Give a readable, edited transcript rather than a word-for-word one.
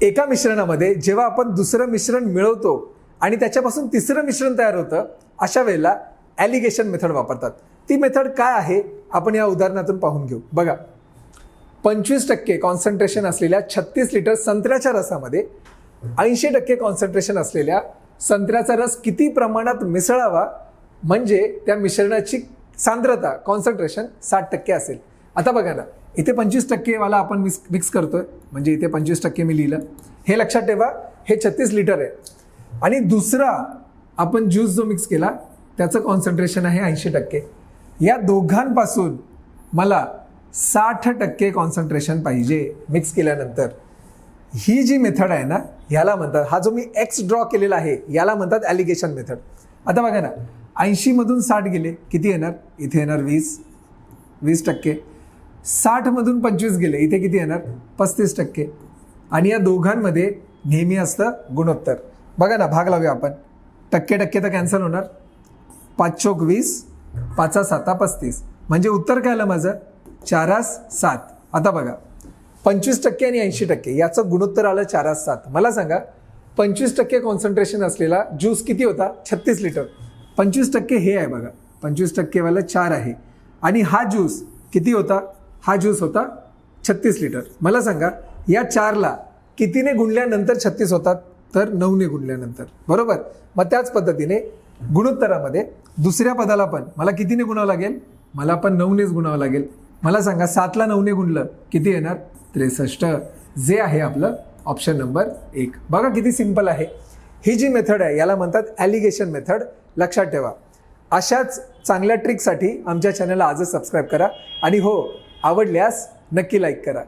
एका मिश्रणामध्ये जेव्हा आपण दुसरं मिश्रण मिळवतो आणि त्याच्यापासून तिसरं मिश्रण तयार होतं, अशा वेळेला ॲलिगेशन मेथड वापरतात. ती मेथड काय आहे आपण या उदाहरणातून पाहून घेऊ. बघा, 25% कॉन्सन्ट्रेशन असलेल्या 36 लिटर संत्र्याच्या रसामध्ये 80% कॉन्सन्ट्रेशन असलेल्या संत्र्याचा रस किती प्रमाणात मिसळावा म्हणजे त्या मिश्रणाची सांद्रता कॉन्सन्ट्रेशन 60% असेल. आता बघा ना, इथे 25% वाला आपण मिक्स करतोय, म्हणजे इथे 25% मी लिहिलं. हे लक्षात ठेवा, हे 36 लिटर आहे. आणि दुसरा आपण ज्यूस जो मिक्स केला त्याचं कॉन्सन्ट्रेशन आहे 80%. या दोघांपासून मला 60% कॉन्सन्ट्रेशन पाहिजे मिक्स केल्यानंतर. ही जी मेथड आहे ना, ह्याला म्हणतात, हा जो मी एक्स ड्रॉ केलेला आहे याला म्हणतात ॲलिगेशन मेथड. आता बघा ना, 80 मधून 60 गेले, किती येणार? इथे येणार 20%. 60 मधून 25 गेले, इथे किती येणार? 35%. आणि या दोघांमध्ये नेहमी असतं गुणोत्तर. बघा ना, भाग लावूया आपण. टक्के तर कॅन्सल होणार. 5 चोक 20, 5 7 35. म्हणजे उत्तर काय आलं माझं? 4 7. आता बघा, 25% आणि 80% याचं गुणोत्तर आलं 4 7. मला सांगा, 25% कॉन्सन्ट्रेशन असलेला ज्यूस किती होता? 36 लिटर. 25% हे आहे बघा, 25% वाला 4 आहे. आणि हा ज्यूस किती होता? हा ज्यूस होता 36 लिटर. मला सांगा, या 4ला कितीने गुणल्यानंतर 36 होतात? तर 9ने गुणल्यानंतर, बरोबर. मग त्याच पद्धतीने गुणोत्तरामध्ये दुसऱ्या पदाला पण मला कितीने गुणावं लागेल? मला पण 9नेच गुणावं लागेल. मला सांगा, 7ला 9ने गुणलं किती येणार? 63. जे आहे आपलं ऑप्शन नंबर 1. बघा किती सिंपल आहे. ही जी मेथड आहे याला म्हणतात ॲलिगेशन मेथड. लक्षात ठेवा. अशाच चांगल्या ट्रिकसाठी आमच्या चॅनलला आजच सबस्क्राईब करा. आणि हो, आवडल्यास नक्की लाईक करा.